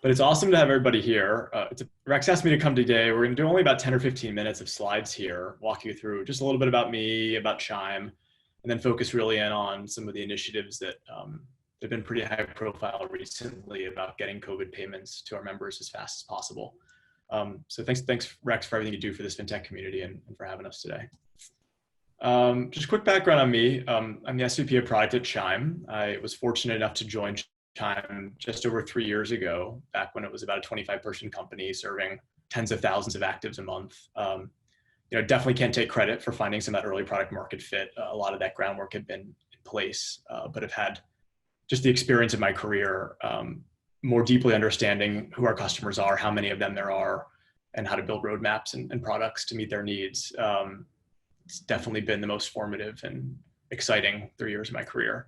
But it's awesome to have everybody here. Rex asked me to come today. We're going to do only about 10 or 15 minutes of slides here, walk you through just a little bit about me, about Chime, and then focus really in on some of the initiatives that have been pretty high profile recently about getting COVID payments to our members as fast as possible. So thanks, Rex, for everything you do for this fintech community and for having us today. Just a quick background on me. I'm the SVP of product at Chime. I was fortunate enough to join Chime just over 3 years ago, back when it was about a 25-person company serving tens of thousands of actives a month. Definitely can't take credit for finding some of that early product market fit. A lot of that groundwork had been in place, but I've had just the experience of my career, more deeply understanding who our customers are, how many of them there are, and how to build roadmaps and products to meet their needs. It's definitely been the most formative and exciting 3 years of my career.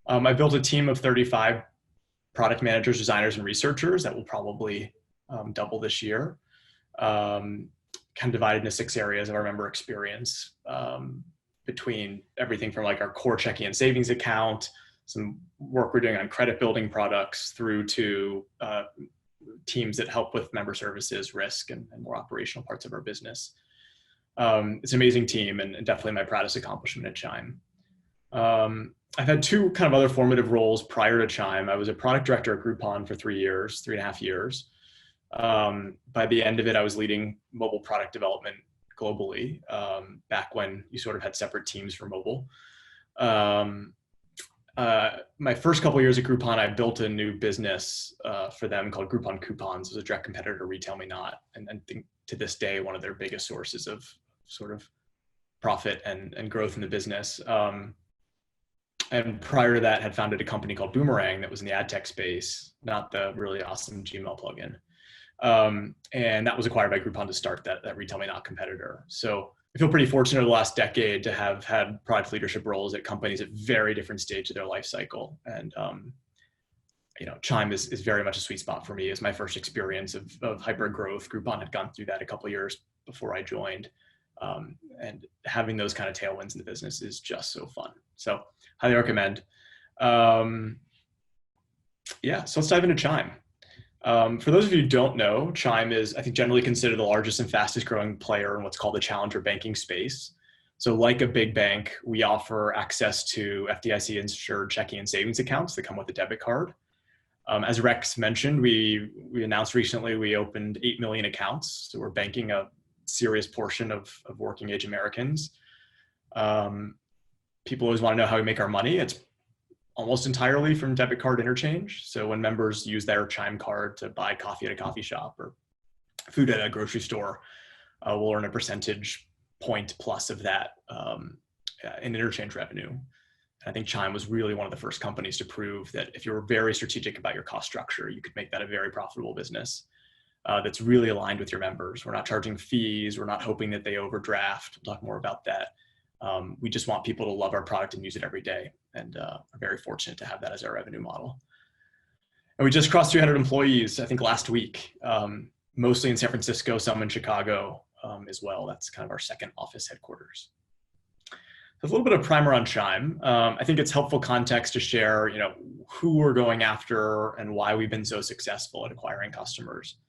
I built a team of 35 product managers, designers, and researchers that will probably double this year. Kind of divided into 6 areas of our member experience, between everything from like our core checking and savings account, some work we're doing on credit building products, through to teams that help with member services, risk, and more operational parts of our business. It's an amazing team and definitely my proudest accomplishment at Chime. I've had 2 kind of other formative roles prior to Chime. I was a product director at Groupon for 3.5 years. By the end of it, I was leading mobile product development globally, back when you sort of had separate teams for mobile. My first couple of years at Groupon, I built a new business for them called Groupon Coupons. It was a direct competitor to Retail Me Not, and think to this day, one of their biggest sources of sort of profit and growth in the business. And prior to that, had founded a company called Boomerang that was in the ad tech space, not the really awesome Gmail plugin. And that was acquired by Groupon to start that Retail Me Not competitor. So I feel pretty fortunate over the last decade to have had product leadership roles at companies at very different stages of their life cycle. And Chime is very much a sweet spot for me. It's my first experience of hyper growth. Groupon had gone through that a couple of years before I joined. And having those kind of tailwinds in the business is just so fun. So highly recommend. So let's dive into Chime. For those of you who don't know, Chime is, I think, generally considered the largest and fastest growing player in what's called the challenger banking space. So like a big bank, we offer access to FDIC insured checking and savings accounts that come with a debit card. As Rex mentioned, we announced recently we opened 8 million accounts. So we're banking a serious portion of working age Americans. People always want to know how we make our money. It's almost entirely from debit card interchange. So when members use their Chime card to buy coffee at a coffee shop or food at a grocery store, we'll earn a percentage point plus of that in interchange revenue. I think Chime was really one of the first companies to prove that if you were very strategic about your cost structure, you could make that a very profitable business that's really aligned with your members. We're not charging fees. We're not hoping that they overdraft. We'll talk more about that. We just want people to love our product and use it every day. And are very fortunate to have that as our revenue model. And we just crossed 300 employees, I think, last week, mostly in San Francisco, some in Chicago as well. That's kind of our second office headquarters. So a little bit of primer on Chime. I think it's helpful context to share, who we're going after and why we've been so successful at acquiring customers.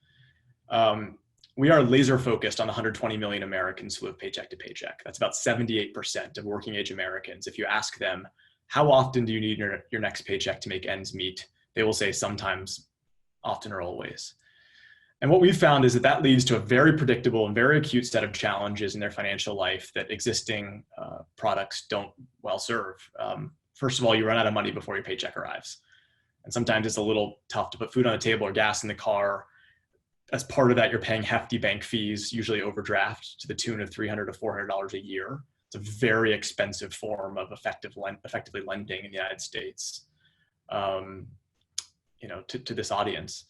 We are laser focused on the 120 million Americans who live paycheck to paycheck. That's about 78% of working age Americans. If you ask them, how often do you need your next paycheck to make ends meet? They will say sometimes, often, or always. And what we've found is that leads to a very predictable and very acute set of challenges in their financial life that existing products don't well serve. First of all, you run out of money before your paycheck arrives. And sometimes it's a little tough to put food on the table or gas in the car. As part of that, you're paying hefty bank fees, usually overdraft, to the tune of $300 to $400 a year. It's a very expensive form of effectively lending in the United States, to this audience.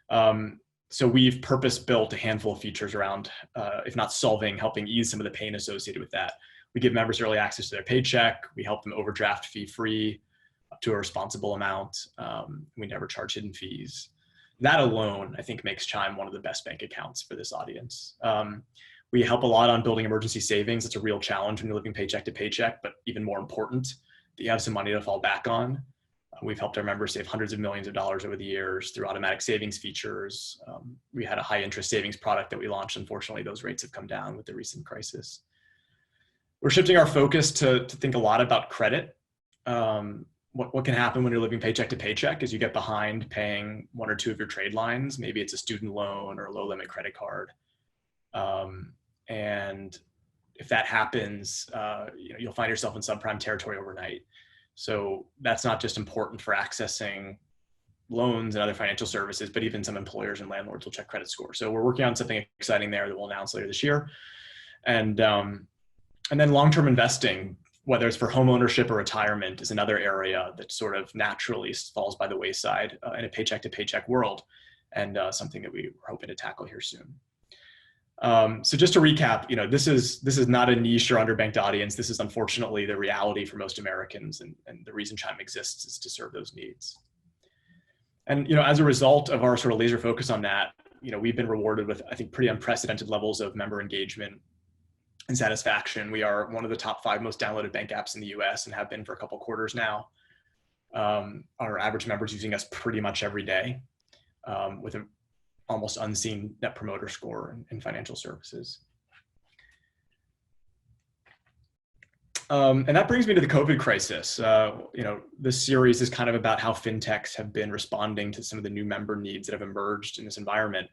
So we've purpose-built a handful of features around, if not solving, helping ease some of the pain associated with that. We give members early access to their paycheck. We help them overdraft fee-free up to a responsible amount. We never charge hidden fees. That alone, I think, makes Chime one of the best bank accounts for this audience. We help a lot on building emergency savings. It's a real challenge when you're living paycheck to paycheck, but even more important, that you have some money to fall back on. We've helped our members save hundreds of millions of dollars over the years through automatic savings features. We had a high interest savings product that we launched. Unfortunately, those rates have come down with the recent crisis. We're shifting our focus to think a lot about credit. What can happen when you're living paycheck to paycheck is you get behind paying one or two of your trade lines. Maybe it's a student loan or a low limit credit card. And if that happens, you'll find yourself in subprime territory overnight. So that's not just important for accessing loans and other financial services, but even some employers and landlords will check credit score. So we're working on something exciting there that we'll announce later this year. And then long-term investing, whether it's for home ownership or retirement, is another area that sort of naturally falls by the wayside in a paycheck to paycheck world, and something that we're hoping to tackle here soon. So just to recap, this is not a niche or underbanked audience. This is unfortunately the reality for most Americans, and the reason Chime exists is to serve those needs. And as a result of our sort of laser focus on that, we've been rewarded with, I think, pretty unprecedented levels of member engagement and satisfaction. We are one of the top 5 most downloaded bank apps in the US and have been for a couple quarters now. Our average members using us pretty much every day, with an almost unseen net promoter score in financial services. And that brings me to the COVID crisis. This series is kind of about how fintechs have been responding to some of the new member needs that have emerged in this environment.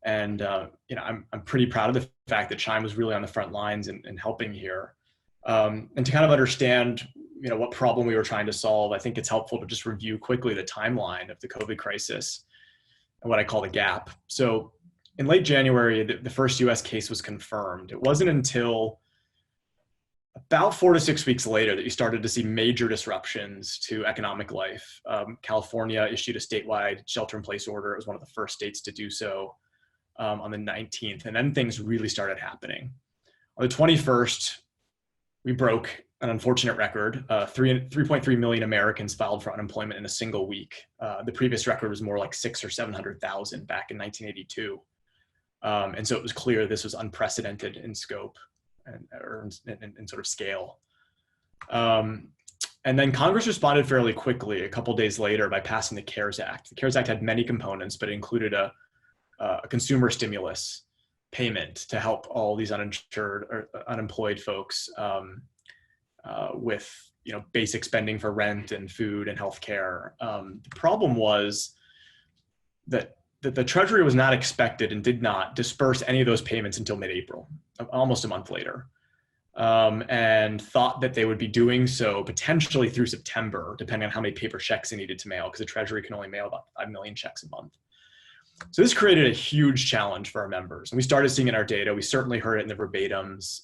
And I'm pretty proud of the fact that Chime was really on the front lines in helping here. And to kind of understand, what problem we were trying to solve, I think it's helpful to just review quickly the timeline of the COVID crisis and what I call the gap. So in late January, the first US case was confirmed. It wasn't until about 4 to 6 weeks later that you started to see major disruptions to economic life. California issued a statewide shelter-in-place order. It was one of the first states to do so on the 19th, and then things really started happening. On the 21st, we broke an unfortunate record. 3.3 million Americans filed for unemployment in a single week. The previous record was more like 600,000 or 700,000 back in 1982. And so it was clear this was unprecedented in scope and sort of scale. And then Congress responded fairly quickly a couple days later by passing the CARES Act. The CARES Act had many components, but it included a consumer stimulus payment to help all these uninsured or unemployed folks with basic spending for rent and food and healthcare. The problem was that the Treasury was not expected and did not disperse any of those payments until mid-April, almost a month later, and thought that they would be doing so potentially through September, depending on how many paper checks they needed to mail, because the Treasury can only mail about 5 million checks a month. So this created a huge challenge for our members. And we started seeing in our data, we certainly heard it in the verbatims.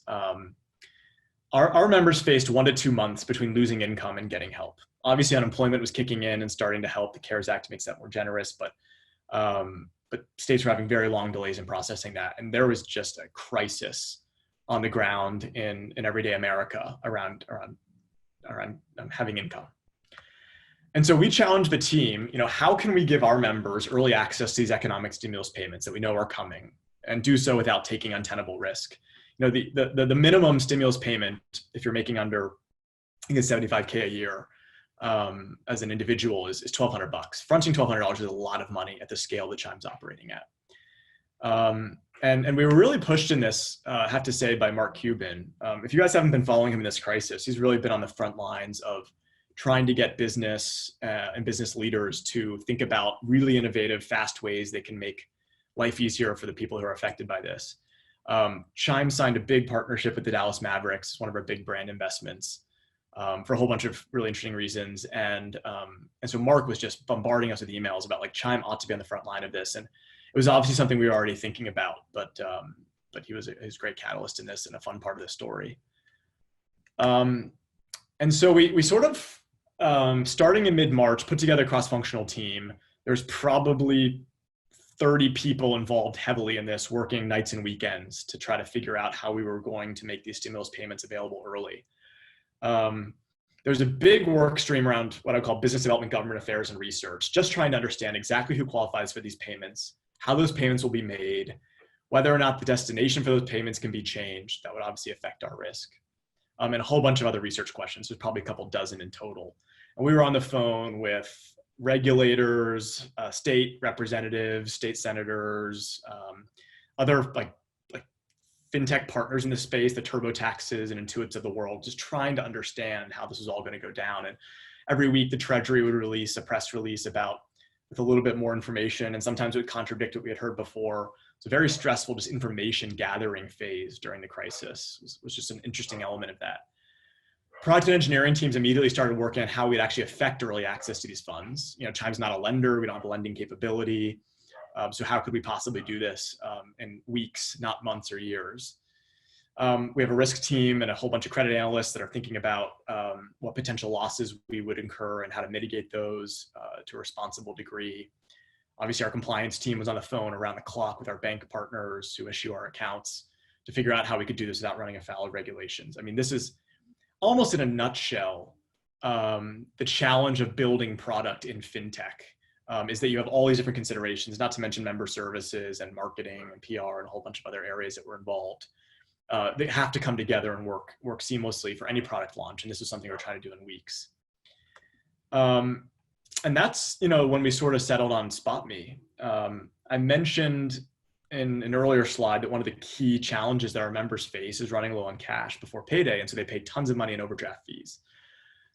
Our members faced 1 to 2 months between losing income and getting help. Obviously, unemployment was kicking in and starting to help. The CARES Act makes that more generous, but states were having very long delays in processing that. And there was just a crisis on the ground in everyday America around having income. And so we challenged the team, how can we give our members early access to these economic stimulus payments that we know are coming, and do so without taking untenable risk? The minimum stimulus payment, if you're making under, I think it's $75K a year as an individual, is $1,200. Fronting $1,200 is a lot of money at the scale that Chime's operating at. And we were really pushed in this, I have to say, by Mark Cuban. If you guys haven't been following him in this crisis, he's really been on the front lines of trying to get business and business leaders to think about really innovative, fast ways they can make life easier for the people who are affected by this. Chime signed a big partnership with the Dallas Mavericks. It's one of our big brand investments for a whole bunch of really interesting reasons. And so Mark was just bombarding us with emails about Chime ought to be on the front line of this. And it was obviously something we were already thinking about, but he was a great catalyst in this and a fun part of the story. And so we sort of, starting in mid-March, put together a cross-functional team. There's probably 30 people involved heavily in this, working nights and weekends to try to figure out how we were going to make these stimulus payments available early. There's a big work stream around what I call business development, government affairs, and research, just trying to understand exactly who qualifies for these payments, how those payments will be made, whether or not the destination for those payments can be changed. That would obviously affect our risk. And a whole bunch of other research questions. There's probably a couple dozen in total. And we were on the phone with regulators, state representatives, state senators, other like fintech partners in the space, the TurboTaxes and Intuits of the world, just trying to understand how this was all going to go down. And every week the Treasury would release a press release with a little bit more information, and sometimes it would contradict what we had heard before. It's a very stressful, just information gathering phase during the crisis. Was just an interesting element of that. Product and engineering teams immediately started working on how we'd actually affect early access to these funds. Chime's not a lender. We don't have a lending capability. So how could we possibly do this in weeks, not months or years? We have a risk team and a whole bunch of credit analysts that are thinking about what potential losses we would incur and how to mitigate those to a responsible degree. Obviously, our compliance team was on the phone around the clock with our bank partners who issue our accounts to figure out how we could do this without running afoul of regulations. I mean, this is almost in a nutshell the challenge of building product in fintech. Is that you have all these different considerations, not to mention member services and marketing and PR and a whole bunch of other areas that were involved. They have to come together and work seamlessly for any product launch. And this is something we're trying to do in weeks. And that's, when we sort of settled on SpotMe. I mentioned in an earlier slide that one of the key challenges that our members face is running low on cash before payday. And so they pay tons of money in overdraft fees.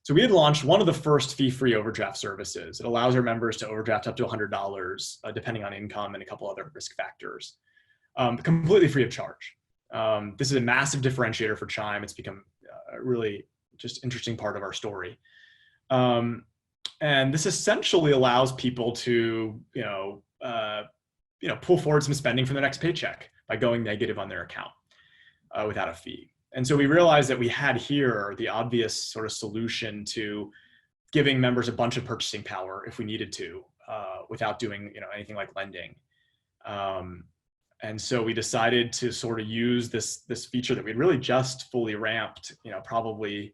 So we had launched one of the first fee-free overdraft services. It allows our members to overdraft up to $100, depending on income and a couple other risk factors, completely free of charge. This is a massive differentiator for Chime. It's become a really just interesting part of our story. And this essentially allows people to, pull forward some spending from their next paycheck by going negative on their account without a fee. And so we realized that we had here the obvious sort of solution to giving members a bunch of purchasing power if we needed to, without doing anything like lending. And so we decided to sort of use this feature that we'd really just fully ramped, probably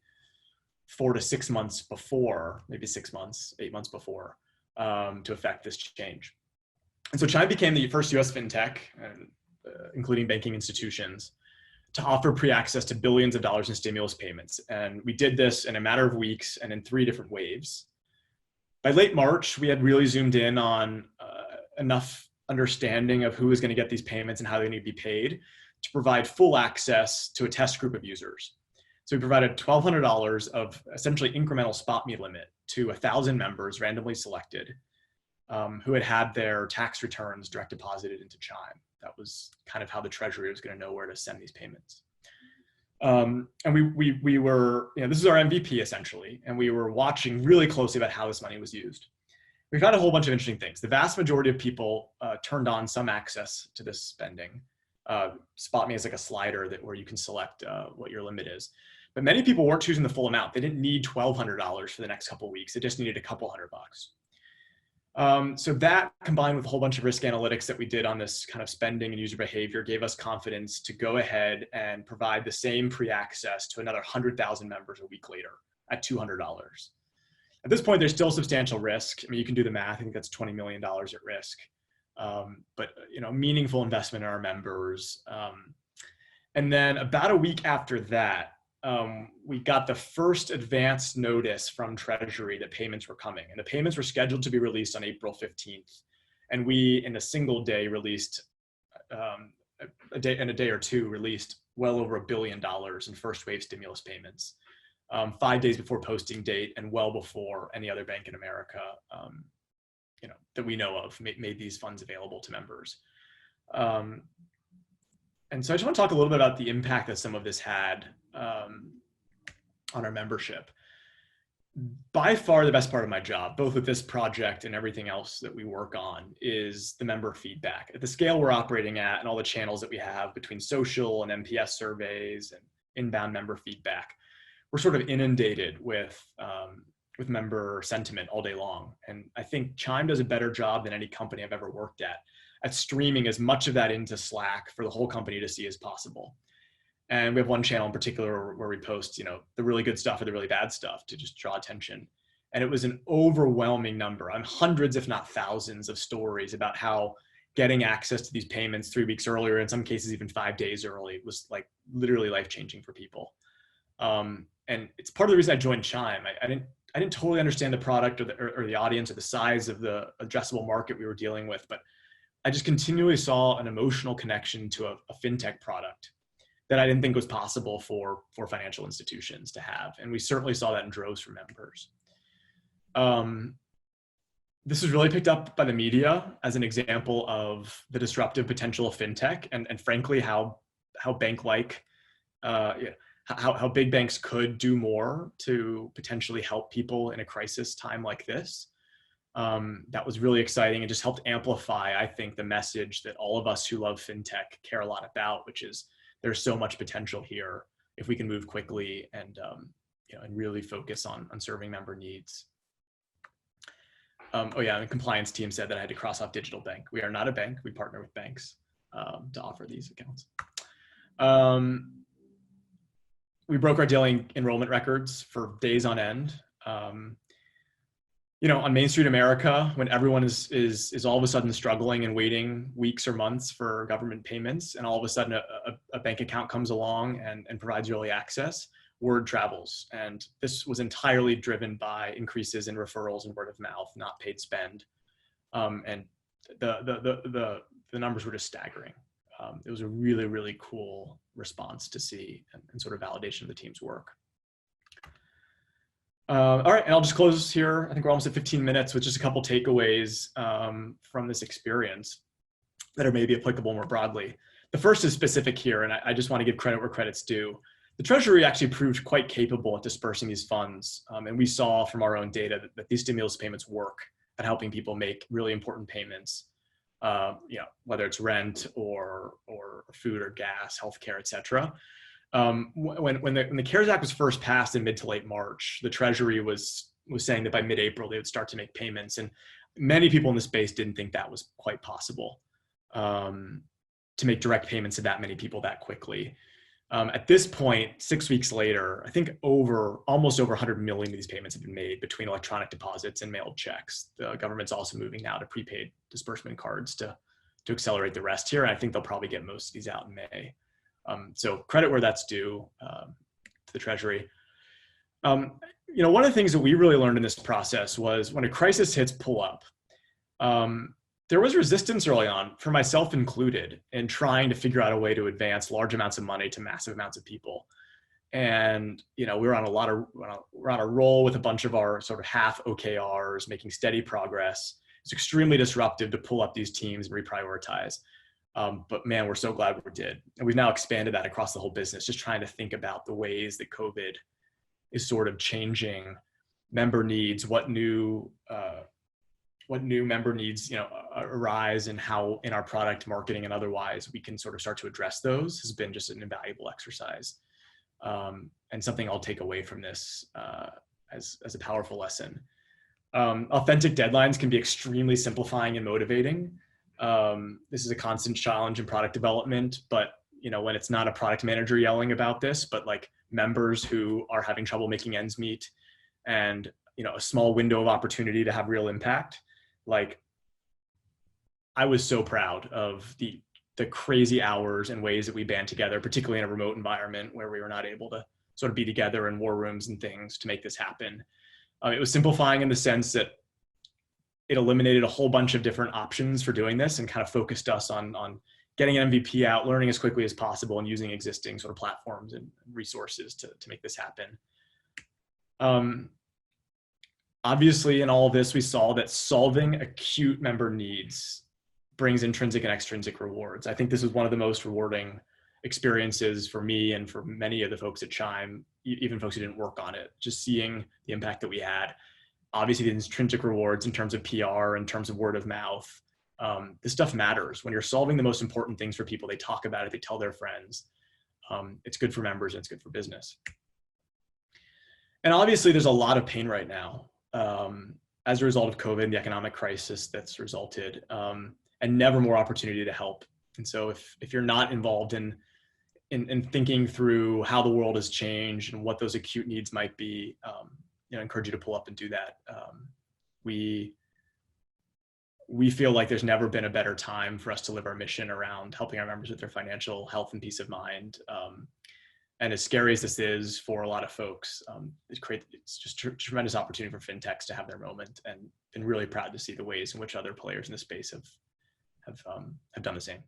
4 to 6 months before, maybe 6 months, 8 months before, to affect this change. And so Chime became the first US fintech, including banking institutions, to offer pre-access to billions of dollars in stimulus payments. And we did this in a matter of weeks and in 3 different waves. By late March, we had really zoomed in on enough understanding of who was going to get these payments and how they need to be paid to provide full access to a test group of users. So we provided $1,200 of essentially incremental SpotMe limit to 1,000 members randomly selected who had their tax returns direct deposited into Chime. That was kind of how the Treasury was going to know where to send these payments. And we were, this is our MVP essentially, and we were watching really closely about how this money was used. We found a whole bunch of interesting things. The vast majority of people turned on some access to this spending. SpotMe is like a slider where you can select what your limit is. But many people weren't choosing the full amount. They didn't need $1,200 for the next couple of weeks. They just needed a couple $100. So that combined with a whole bunch of risk analytics that we did on this kind of spending and user behavior gave us confidence to go ahead and provide the same pre-access to another 100,000 members a week later at $200. At this point, there's still substantial risk. I mean, you can do the math. I think that's $20 million at risk. But meaningful investment in our members. And then about a week after that, we got the first advance notice from Treasury that payments were coming, and the payments were scheduled to be released on April 15th. And we, in a single day, released a day or two, released well over $1 billion in first wave stimulus payments, 5 days before posting date and well before any other bank in America, that we know of made these funds available to members. And so I just want to talk a little bit about the impact that some of this had on our membership. By far the best part of my job, both with this project and everything else that we work on, is the member feedback. At the scale we're operating at and all the channels that we have between social and NPS surveys and inbound member feedback, we're sort of inundated with member sentiment all day long. And I think Chime does a better job than any company I've ever worked at streaming as much of that into Slack for the whole company to see as possible. And we have one channel in particular where we post, the really good stuff or the really bad stuff to just draw attention. And it was an overwhelming number, hundreds, if not thousands, of stories about how getting access to these payments 3 weeks earlier, in some cases even 5 days early, was like literally life-changing for people. And it's part of the reason I joined Chime. I didn't totally understand the product or the audience or the size of the addressable market we were dealing with, but I just continually saw an emotional connection to a fintech product that I didn't think was possible for financial institutions to have. And we certainly saw that in droves from members. This was really picked up by the media as an example of the disruptive potential of fintech, and frankly, how bank-like, how big banks could do more to potentially help people in a crisis time like this. That was really exciting and just helped amplify, I think, the message that all of us who love fintech care a lot about, which is there's so much potential here if we can move quickly and and really focus on serving member needs. Oh yeah, and the compliance team said that I had to cross off digital bank. We are not a bank. We partner with banks to offer these accounts. We broke our daily enrollment records for days on end. On Main Street America, when everyone is all of a sudden struggling and waiting weeks or months for government payments, and all of a sudden a bank account comes along and provides early access, word travels. And this was entirely driven by increases in referrals and word of mouth, not paid spend. And the numbers were just staggering. It was a really, really cool response to see and sort of validation of the team's work. All right, and I'll just close here. I think we're almost at 15 minutes with just a couple takeaways from this experience that are maybe applicable more broadly. The first is specific here, and I just want to give credit where credit's due. The Treasury actually proved quite capable at dispersing these funds, and we saw from our own data that these stimulus payments work at helping people make really important payments, whether it's rent or food or gas, healthcare, et cetera. When the CARES Act was first passed in mid to late March, the Treasury was saying that by mid-April they would start to make payments, and many people in the space didn't think that was quite possible to make direct payments to that many people that quickly. At this point, 6 weeks later, I think almost over 100 million of these payments have been made between electronic deposits and mailed checks. The government's also moving now to prepaid disbursement cards to accelerate the rest here. And I think they'll probably get most of these out in May. So credit where that's due to the Treasury. One of the things that we really learned in this process was when a crisis hits pull up, there was resistance early on, for myself included, in trying to figure out a way to advance large amounts of money to massive amounts of people. And we're on a roll with a bunch of our sort of half OKRs, making steady progress. It's extremely disruptive to pull up these teams and reprioritize. But man, we're so glad we did. And we've now expanded that across the whole business, just trying to think about the ways that COVID is sort of changing member needs, what new member needs arise, and how in our product marketing and otherwise we can sort of start to address those has been just an invaluable exercise, and something I'll take away from this as a powerful lesson. Authentic deadlines can be extremely simplifying and motivating. This is a constant challenge in product development, but when it's not a product manager yelling about this, but like members who are having trouble making ends meet, and a small window of opportunity to have real impact. Like, I was so proud of the crazy hours and ways that we band together, particularly in a remote environment where we were not able to sort of be together in war rooms and things to make this happen. It was simplifying in the sense that it eliminated a whole bunch of different options for doing this and kind of focused us on getting an MVP out, learning as quickly as possible, and using existing sort of platforms and resources to make this happen. Obviously, in all of this, we saw that solving acute member needs brings intrinsic and extrinsic rewards. I think this was one of the most rewarding experiences for me and for many of the folks at Chime, even folks who didn't work on it, just seeing the impact that we had. Obviously, the intrinsic rewards in terms of PR, in terms of word of mouth. This stuff matters. When you're solving the most important things for people, they talk about it, they tell their friends. It's good for members and it's good for business. And obviously, there's a lot of pain right now as a result of COVID and the economic crisis that's resulted, and never more opportunity to help. And so if you're not involved in thinking through how the world has changed and what those acute needs might be, I encourage you to pull up and do that. We feel like there's never been a better time for us to live our mission around helping our members with their financial health and peace of mind. And as scary as this is for a lot of folks, it's just a tremendous opportunity for fintechs to have their moment, and been really proud to see the ways in which other players in the space have done the same.